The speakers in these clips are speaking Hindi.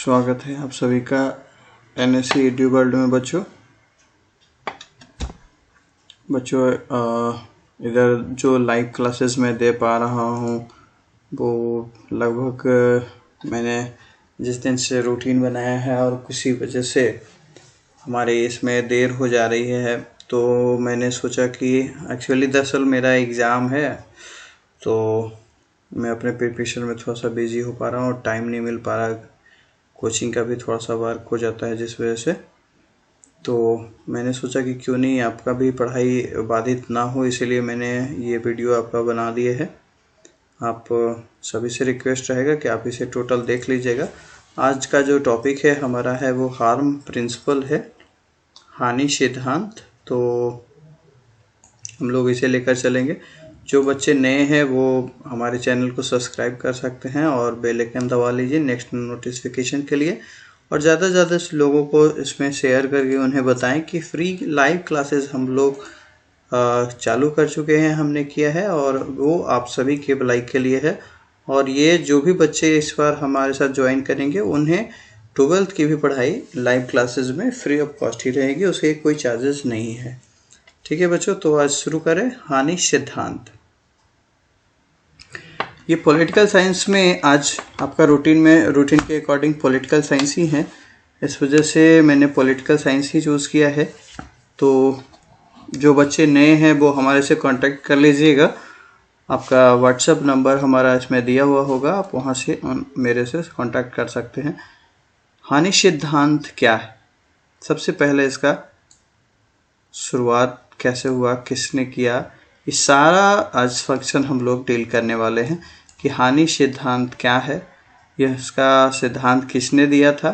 स्वागत है आप सभी का NSC एडू वर्ल्ड में। बच्चों इधर जो लाइव क्लासेस मैं दे पा रहा हूँ वो लगभग मैंने जिस दिन से रूटीन बनाया है और किसी वजह से हमारे इसमें देर हो जा रही है, तो मैंने सोचा कि एक्चुअली दरअसल मेरा एग्ज़ाम है, तो मैं अपने प्रिपरेशन में थोड़ा सा बिजी हो पा रहा हूँ और टाइम नहीं मिल पा रहा। कोचिंग का भी थोड़ा सा वर्क हो जाता है जिस वजह से, तो मैंने सोचा कि क्यों नहीं आपका भी पढ़ाई बाधित ना हो, इसीलिए मैंने ये वीडियो आपका बना दिए है। आप सभी से रिक्वेस्ट रहेगा कि आप इसे टोटल देख लीजिएगा। आज का जो टॉपिक है हमारा है वो हार्म प्रिंसिपल है, हानि सिद्धांत। तो हम लोग इसे लेकर चलेंगे। जो बच्चे नए हैं वो हमारे चैनल को सब्सक्राइब कर सकते हैं और बेल आइकन दबा लीजिए नेक्स्ट नोटिफिकेशन के लिए, और ज़्यादा से ज़्यादा लोगों को इसमें शेयर करके उन्हें बताएं कि फ्री लाइव क्लासेस हम लोग चालू कर चुके हैं, हमने किया है, और वो आप सभी के भलाई के लिए है। और ये जो भी बच्चे इस बार हमारे साथ ज्वाइन करेंगे उन्हें 12th की भी पढ़ाई लाइव क्लासेस में फ्री ऑफ कॉस्ट ही रहेगी, उसके कोई चार्जेस नहीं है। ठीक है बच्चों, तो आज शुरू करें हानि सिद्धांत। ये पॉलिटिकल साइंस में आज आपका रूटीन के अकॉर्डिंग पॉलिटिकल साइंस ही है, इस वजह से मैंने पॉलिटिकल साइंस ही चूज़ किया है। तो जो बच्चे नए हैं वो हमारे से कांटेक्ट कर लीजिएगा। आपका व्हाट्सएप नंबर हमारा इसमें दिया हुआ होगा, आप वहाँ से मेरे से कांटेक्ट कर सकते हैं। हानि सिद्धांत क्या है? सबसे पहले इसका शुरुआत कैसे हुआ, किसने किया, ये सारा आज फंक्शन हम लोग डील करने वाले हैं कि हानि सिद्धांत क्या है, यह इसका सिद्धांत किसने दिया था।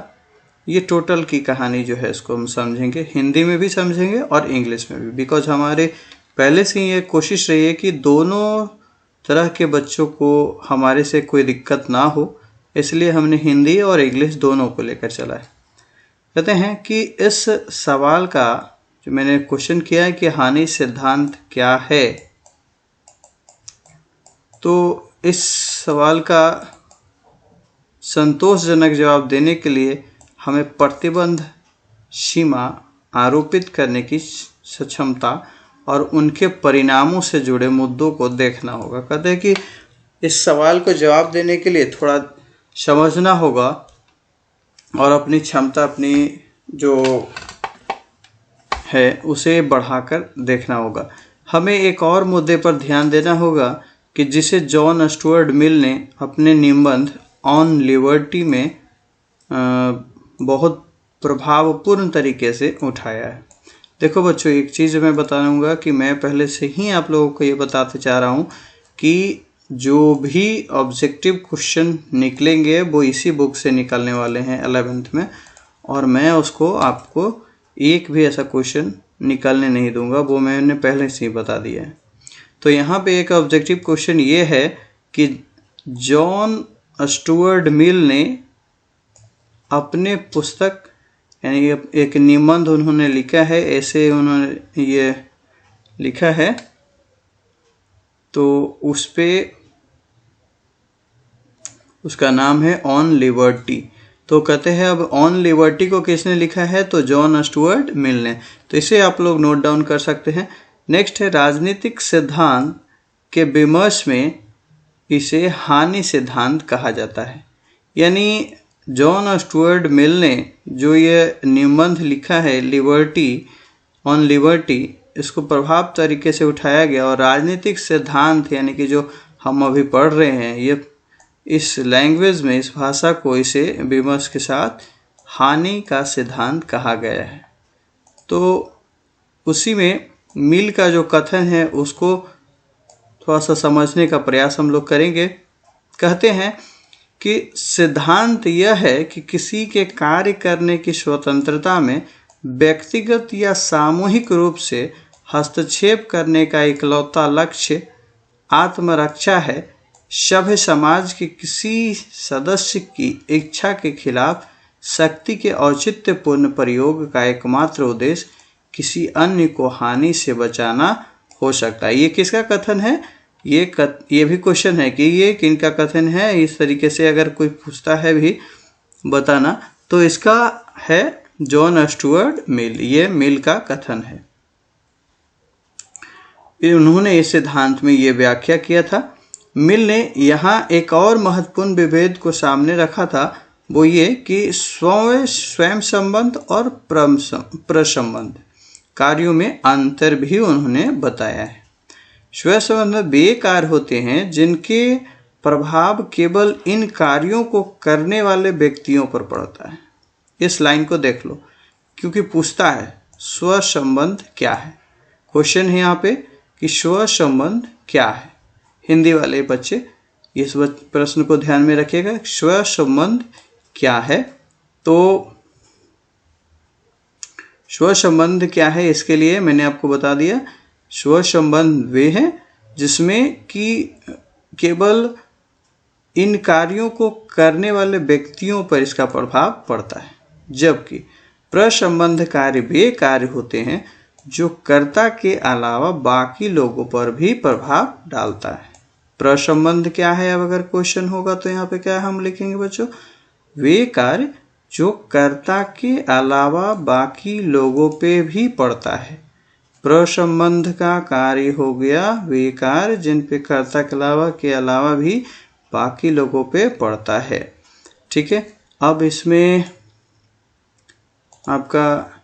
ये टोटल की कहानी जो है इसको हम समझेंगे, हिंदी में भी समझेंगे और इंग्लिश में भी, बिकॉज हमारे पहले से ये कोशिश रही है कि दोनों तरह के बच्चों को हमारे से कोई दिक्कत ना हो, इसलिए हमने हिंदी और इंग्लिश दोनों को लेकर चला है। कहते हैं कि इस सवाल का जो मैंने क्वेश्चन किया है कि हानि सिद्धांत क्या है, तो इस सवाल का संतोषजनक जवाब देने के लिए हमें प्रतिबंध सीमा आरोपित करने की सक्षमता और उनके परिणामों से जुड़े मुद्दों को देखना होगा। कहते हैं कि इस सवाल को जवाब देने के लिए थोड़ा समझना होगा और अपनी क्षमता, अपनी जो है उसे बढ़ाकर देखना होगा। हमें एक और मुद्दे पर ध्यान देना होगा कि जिसे जॉन स्टुअर्ट मिल ने अपने निबंध ऑन लिबर्टी में बहुत प्रभावपूर्ण तरीके से उठाया है। देखो बच्चों, एक चीज़ मैं बताऊंगा कि मैं पहले से ही आप लोगों को ये बताते चाह रहा हूँ कि जो भी ऑब्जेक्टिव क्वेश्चन निकलेंगे वो इसी बुक से निकलने वाले हैं 11th में, और मैं उसको आपको एक भी ऐसा क्वेश्चन निकलने नहीं दूंगा, वो मैंने पहले से ही बता दिया है। तो यहाँ पे एक ऑब्जेक्टिव क्वेश्चन ये है कि जॉन स्टुअर्ट मिल ने अपने पुस्तक यानी एक निबंध उन्होंने लिखा है, ऐसे उन्होंने ये लिखा है, तो उस पे उसका नाम है ऑन लिबर्टी। तो कहते हैं अब ऑन लिबर्टी को किसने लिखा है, तो जॉन स्टुअर्ट मिल ने। तो इसे आप लोग नोट डाउन कर सकते हैं। नेक्स्ट है राजनीतिक सिद्धांत के विमर्श में इसे हानि सिद्धांत कहा जाता है। यानी जॉन स्टुअर्ट मिल ने जो ये निबंध लिखा है ऑन लिबर्टी, इसको प्रभाव तरीके से उठाया गया, और राजनीतिक सिद्धांत यानी कि जो हम अभी पढ़ रहे हैं, ये इस लैंग्वेज में, इस भाषा को, इसे विमर्श के साथ हानि का सिद्धांत कहा गया है। तो उसी में मिल का जो कथन है उसको थोड़ा सा समझने का प्रयास हम लोग करेंगे। कहते हैं कि सिद्धांत यह है कि किसी के कार्य करने की स्वतंत्रता में व्यक्तिगत या सामूहिक रूप से हस्तक्षेप करने का इकलौता लक्ष्य आत्मरक्षा है। सभ्य समाज के किसी सदस्य की इच्छा के खिलाफ शक्ति के औचित्यपूर्ण प्रयोग का एकमात्र उद्देश्य किसी अन्य को हानि से बचाना हो सकता है। ये किसका कथन है? ये भी क्वेश्चन है कि ये किनका कथन है। इस तरीके से अगर कोई पूछता है भी बताना। तो इसका है जॉन स्टुअर्ट मिल, ये मिल का कथन है। उन्होंने इस सिद्धांत में ये व्याख्या किया था। मिल ने यहाँ एक और महत्वपूर्ण विभेद को सामने रखा था, वो ये कि स्वयं संबंध और प्रसंबंध कार्यों में अंतर भी उन्होंने बताया है। स्वयं संबंध वे कार्य होते हैं जिनके प्रभाव केवल इन कार्यों को करने वाले व्यक्तियों पर पड़ता है। इस लाइन को देख लो, क्योंकि पूछता है स्व संबंध क्या है। क्वेश्चन है यहाँ पे कि स्व संबंध क्या है। हिंदी वाले बच्चे इस प्रश्न को ध्यान में रखिएगा, स्व संबंध क्या है। तो स्व संबंध क्या है, इसके लिए मैंने आपको बता दिया। स्व संबंध वे हैं जिसमें कि केवल इन कार्यों को करने वाले व्यक्तियों पर इसका प्रभाव पड़ता है, जबकि प्रसंबंध कार्य वे कार्य होते हैं जो कर्ता के अलावा बाकी लोगों पर भी प्रभाव डालता है। प्रसंबंध क्या है, अब अगर क्वेश्चन होगा तो यहाँ पे क्या हम लिखेंगे बच्चों, वे कार्य जो कर्ता के अलावा बाकी लोगों पे भी पड़ता है। प्रसंबंध का कार्य हो गया वे कार्य जिन पे कर्ता के अलावा भी बाकी लोगों पे पड़ता है। ठीक है, अब इसमें आपका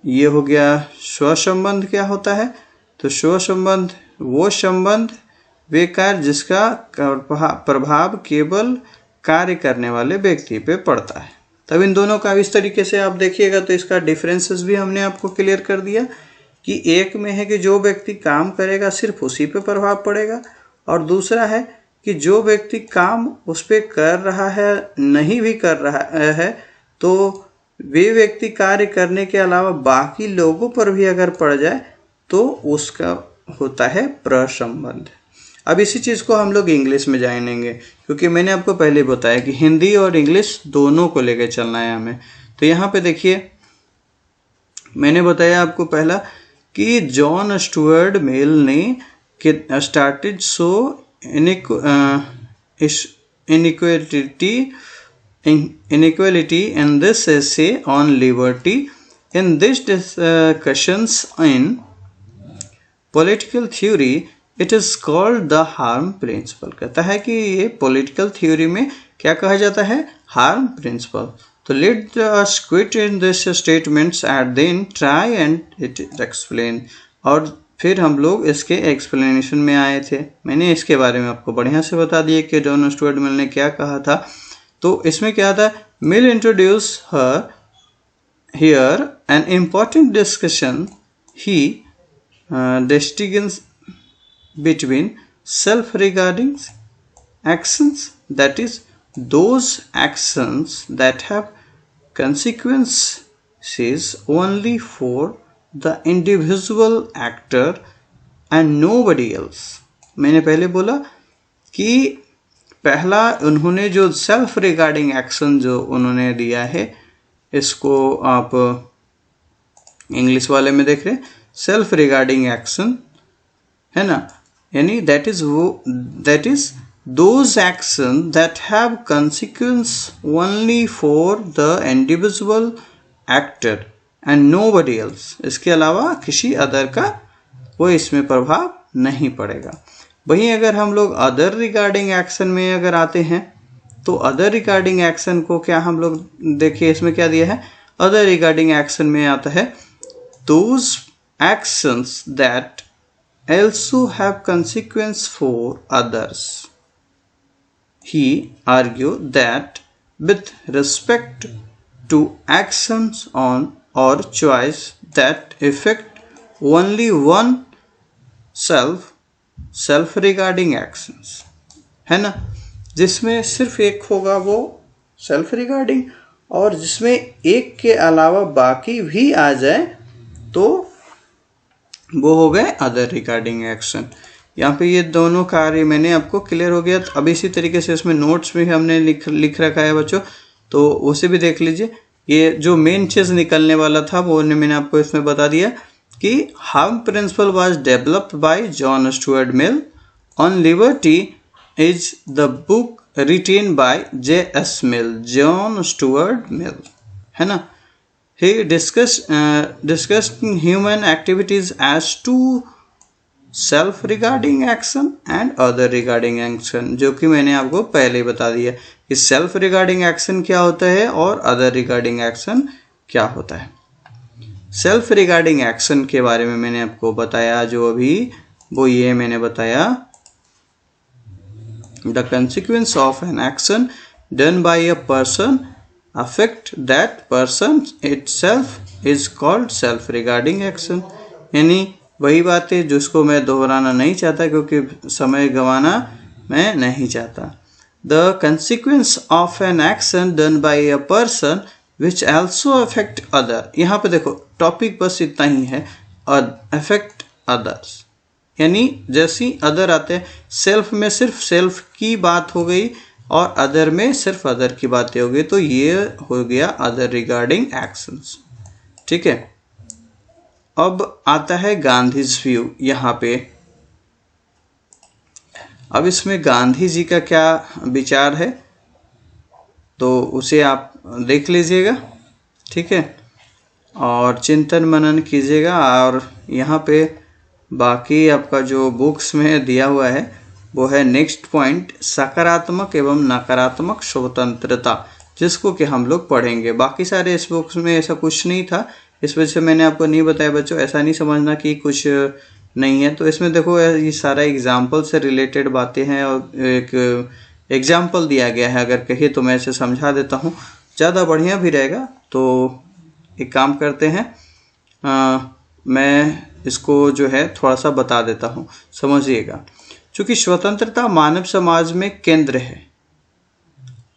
ये हो गया स्व संबंध क्या होता है। तो स्व संबंध वो संबंध वे कार्य जिसका प्रभाव केवल कार्य करने वाले व्यक्ति पे पड़ता है। तब इन दोनों का इस तरीके से आप देखिएगा तो इसका डिफरेंसेस भी हमने आपको क्लियर कर दिया कि एक में है कि जो व्यक्ति काम करेगा सिर्फ उसी पे प्रभाव पड़ेगा, और दूसरा है कि जो व्यक्ति काम उस पे कर रहा है नहीं भी कर रहा है तो वे व्यक्ति कार्य करने के अलावा बाकी लोगों पर भी अगर पड़ जाए तो उसका होता है प्रसंबंध। अब इसी चीज़ को हम लोग इंग्लिश में जानेंगे, क्योंकि मैंने आपको पहले बताया कि हिंदी और इंग्लिश दोनों को लेकर चलना है हमें। तो यहाँ पे देखिए मैंने बताया आपको पहला कि जॉन स्टुअर्ट मिल ने started so inequality in this essay on liberty. In these discussions in political theory, it is called the harm principle. कहता है कि ये political theory में क्या कहा जाता है, harm principle. तो let us quit in this statements and then try and it explain. और फिर हम लोग इसके एक्सप्लेनेशन में आए थे। मैंने इसके बारे में आपको बढ़िया से बता दिया कि जॉन स्टुअर्ट मिल ने क्या कहा था। तो इसमें क्या था, Mill introduce her here an important discussion he distinguish between self regarding actions, that is those actions that have consequences only for the individual actor and nobody else. मैंने पहले बोला कि पहला उन्होंने जो सेल्फ रिगार्डिंग एक्शन जो उन्होंने दिया है, इसको आप इंग्लिश वाले में देख रहे हैं, सेल्फ रिगार्डिंग एक्शन है ना, यानी that is those actions that have consequence only for the individual actor and nobody else. इसके अलावा किसी अदर का कोई इसमें प्रभाव नहीं पड़ेगा। वहीं अगर हम लोग अदर रिगार्डिंग एक्शन में अगर आते हैं तो अदर रिगार्डिंग एक्शन को क्या हम लोग देखिए इसमें क्या दिया है, अदर रिगार्डिंग एक्शन में आता है those actions that also have consequence for others. He argued that with respect to actions on or choice that affect only one self-regarding actions, है ना, जिसमें सिर्फ एक होगा वो सेल्फ रिगार्डिंग, और जिसमें एक के अलावा बाकी भी आ जाए तो वो हो गए अदर रिगार्डिंग एक्शन। यहाँ पे ये दोनों कार्य मैंने आपको क्लियर हो गया। अब इसी तरीके से इसमें नोट्स भी हमने लिख रखा है बच्चों, तो उसे भी देख लीजिए। ये जो मेन चीज़ निकलने वाला था वो मैंने आपको इसमें बता दिया कि harm principal was developed by John Stuart Mill on liberty is the book written by J.S. Mill, John Stuart Mill, है ना. He discussed human activities as two self regarding action and other regarding action, जो कि मैंने आपको पहले ही बता दिया कि सेल्फ रिगार्डिंग एक्शन क्या होता है और अदर रिगार्डिंग एक्शन क्या होता है. सेल्फ रिगार्डिंग एक्शन के बारे में मैंने आपको बताया जो अभी, वो ये मैंने बताया, the consequence of an action done by a person affect that person itself is called self regarding action. यानी वही बात है जिसको मैं दोहराना नहीं चाहता क्योंकि समय गंवाना मैं नहीं चाहता. The consequence of an action done by a person which also affect other. यहाँ पे देखो टॉपिक बस इतना ही है, अफेक्ट अदर्स, यानी जैसी अदर आते हैं, सेल्फ में सिर्फ सेल्फ की बात हो गई और अदर में सिर्फ अदर की बातें हो गई, तो ये हो गया अदर रिगार्डिंग एक्शंस. ठीक है. अब आता है गांधीज व्यू यहाँ पे. अब इसमें गांधी जी का क्या विचार है तो उसे आप देख लीजिएगा. ठीक है. और चिंतन मनन कीजिएगा. और यहाँ पे बाकी आपका जो बुक्स में दिया हुआ है वो है नेक्स्ट पॉइंट, सकारात्मक एवं नकारात्मक स्वतंत्रता, जिसको कि हम लोग पढ़ेंगे. बाकी सारे इस बुक्स में ऐसा कुछ नहीं था, इस वजह से मैंने आपको नहीं बताया बच्चों. ऐसा नहीं समझना कि कुछ नहीं है. तो इसमें देखो ये सारा एग्जाम्पल से रिलेटेड बातें हैं और एक एग्जाम्पल दिया गया है. अगर कहिए तो मैं इसे समझा देता हूँ, ज़्यादा बढ़िया भी रहेगा. तो एक काम करते हैं, मैं इसको जो है थोड़ा सा बता देता हूँ, समझिएगा. चूँकि स्वतंत्रता मानव समाज में केंद्र है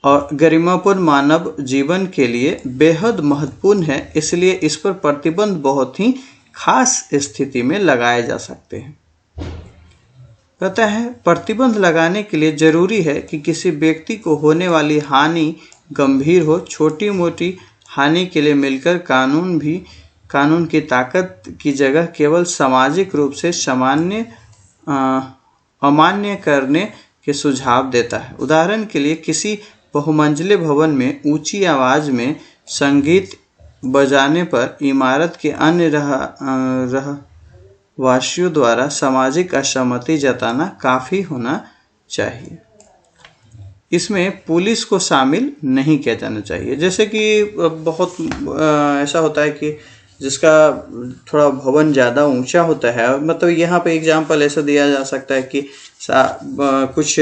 और गरिमापूर्ण मानव जीवन के लिए बेहद महत्वपूर्ण है, इसलिए इस पर प्रतिबंध बहुत ही खास स्थिति में लगाए जा सकते हैं. कहता है प्रतिबंध लगाने के लिए जरूरी है कि किसी व्यक्ति को होने वाली हानि गंभीर हो. छोटी मोटी हानि के लिए मिलकर कानून की ताकत की जगह केवल सामाजिक रूप से अमान्य करने के सुझाव देता है. उदाहरण के लिए किसी बहुमंजिले भवन में ऊंची आवाज में संगीत बजाने पर इमारत के अन्य रहवासियों द्वारा सामाजिक असहमति जताना काफी होना चाहिए. इसमें पुलिस को शामिल नहीं किया जाना चाहिए. जैसे कि बहुत ऐसा होता है कि जिसका थोड़ा भवन ज़्यादा ऊंचा होता है, मतलब यहाँ पे एग्जाम्पल ऐसा दिया जा सकता है कि कुछ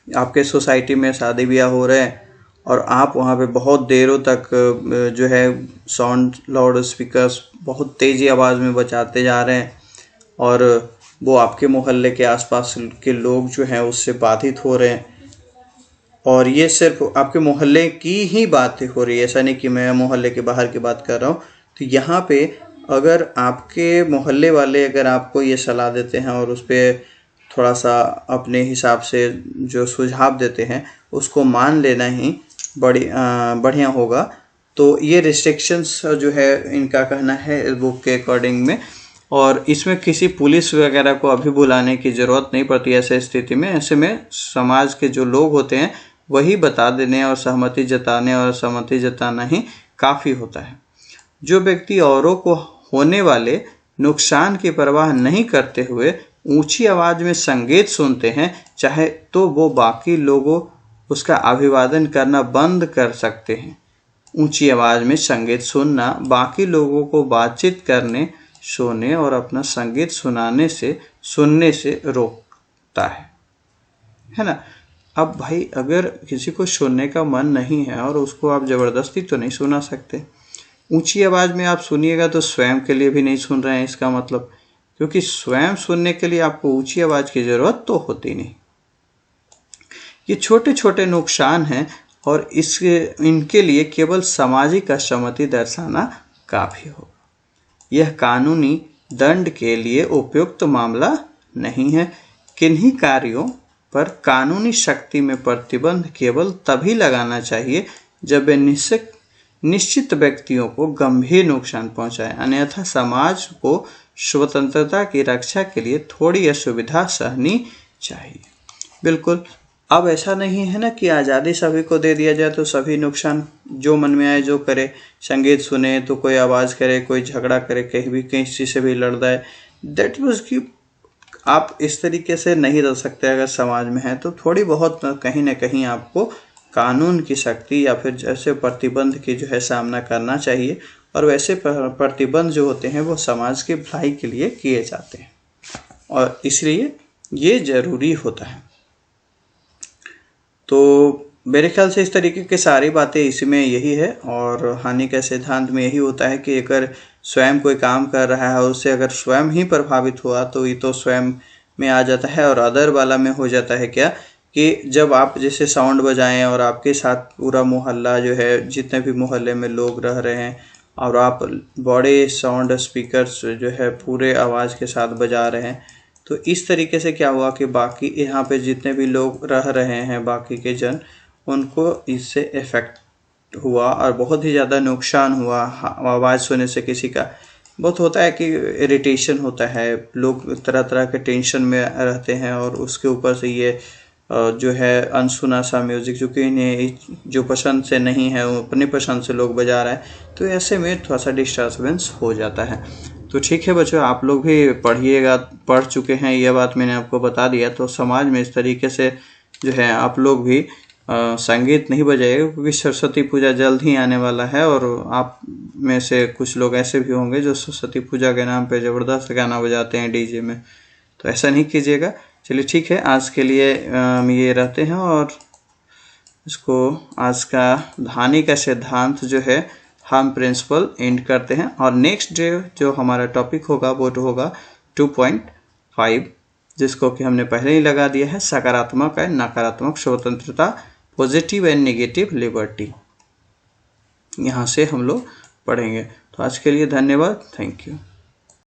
आपके सोसाइटी में शादी ब्याह हो रहे हैं और आप वहाँ पे बहुत देरों तक जो है साउंड लाउड स्पीकर्स बहुत तेज़ी आवाज़ में बजाते जा रहे हैं और वो आपके मोहल्ले के आसपास के लोग जो हैं उससे बाधित हो रहे हैं. और ये सिर्फ आपके मोहल्ले की ही बातें हो रही है, ऐसा नहीं कि मैं मोहल्ले के बाहर की बात कर रहा हूँ. तो यहाँ पे अगर आपके मोहल्ले वाले अगर आपको ये सलाह देते हैं और उस पर थोड़ा सा अपने हिसाब से जो सुझाव देते हैं उसको मान लेना ही बढ़िया होगा. तो ये रिस्ट्रिक्शंस जो है इनका कहना है इस बुक के अकॉर्डिंग में. और इसमें किसी पुलिस वगैरह को अभी बुलाने की ज़रूरत नहीं पड़ती ऐसे स्थिति में. ऐसे में समाज के जो लोग होते हैं वही बता देने और सहमति जताने और सहमति जताना ही काफ़ी होता है. जो व्यक्ति औरों को होने वाले नुकसान की परवाह नहीं करते हुए ऊंची आवाज़ में संगीत सुनते हैं, चाहे तो वो बाकी लोगों उसका अभिवादन करना बंद कर सकते हैं. ऊंची आवाज़ में संगीत सुनना बाकी लोगों को बातचीत करने, सोने और अपना संगीत सुनने से रोकता है ना. अब भाई अगर किसी को सुनने का मन नहीं है और उसको आप ज़बरदस्ती तो नहीं सुना सकते. ऊंची आवाज़ में आप सुनिएगा तो स्वयं के लिए भी नहीं सुन रहे हैं इसका मतलब, क्योंकि स्वयं सुनने के लिए आपको ऊंची आवाज़ की ज़रूरत तो होती नहीं. ये छोटे छोटे नुकसान हैं और इनके लिए केवल सामाजिक असहमति दर्शाना काफ़ी होगा. यह कानूनी दंड के लिए उपयुक्त मामला नहीं है. किन्हीं कार्यों पर कानूनी शक्ति में प्रतिबंध केवल तभी लगाना चाहिए जब वे निश्चित व्यक्तियों को गंभीर नुकसान पहुंचाए, अन्यथा समाज को स्वतंत्रता की रक्षा के लिए थोड़ी असुविधा सहनी चाहिए. बिल्कुल. अब ऐसा नहीं है ना कि आज़ादी सभी को दे दिया जाए तो सभी नुकसान जो मन में आए जो करे, संगीत सुने तो कोई आवाज़ करे, कोई झगड़ा करे, कहीं भी किसी से भी लड़ जाए। दैट मीन्स कि आप इस तरीके से नहीं रह सकते अगर समाज में है तो थोड़ी बहुत कहीं ना कहीं आपको कानून की शक्ति या फिर जैसे प्रतिबंध की जो है सामना करना चाहिए। और वैसे प्रतिबंध जो होते हैं वो समाज की भलाई के लिए किए जाते हैं और इसलिए ये ज़रूरी होता है। तो मेरे ख्याल से इस तरीके की सारी बातें इसमें यही है। और हानि का सिद्धांत में यही होता है कि अगर स्वयं कोई काम कर रहा है और उससे अगर स्वयं ही प्रभावित हुआ तो ये तो स्वयं में आ जाता है। और अदर वाला में हो जाता है क्या कि जब आप जैसे साउंड बजाएं और आपके साथ पूरा मोहल्ला जो है, जितने भी मोहल्ले में लोग रह रहे हैं और आप बड़े साउंड स्पीकर्स जो है पूरे आवाज़ के साथ बजा रहे हैं, तो इस तरीके से क्या हुआ कि बाकी यहाँ पे जितने भी लोग रह रहे हैं बाकी के जन, उनको इससे इफ़ेक्ट हुआ और बहुत ही ज़्यादा नुकसान हुआ। आवाज़ सुनने से किसी का बहुत होता है कि इरिटेशन होता है, लोग तरह तरह के टेंशन में रहते हैं और उसके ऊपर से ये जो है अनसुना सा म्यूज़िक जो कि इन्हें जो पसंद से नहीं है वो अपनी पसंद से लोग बजा रहे हैं, तो ऐसे में थोड़ा सा डिस्टर्बेंस हो जाता है। तो ठीक है बच्चों, आप लोग भी पढ़िएगा, पढ़ चुके हैं, ये बात मैंने आपको बता दिया। तो समाज में इस तरीके से जो है आप लोग भी संगीत नहीं बजाइएगा क्योंकि सरस्वती पूजा जल्द ही आने वाला है और आप में से कुछ लोग ऐसे भी होंगे जो सरस्वती पूजा के नाम पे ज़बरदस्त गाना बजाते हैं डीजे में, तो ऐसा नहीं कीजिएगा। चलिए ठीक है, आज के लिए ये रहते हैं और इसको आज का हानि का सिद्धांत जो है हम प्रिंसिपल एंड करते हैं। और नेक्स्ट डे जो हमारा टॉपिक होगा वो तो होगा 2.5, जिसको कि हमने पहले ही लगा दिया है, सकारात्मक एंड नकारात्मक स्वतंत्रता, पॉजिटिव एंड नेगेटिव लिबर्टी। यहाँ से हम लोग पढ़ेंगे। तो आज के लिए धन्यवाद, थैंक यू।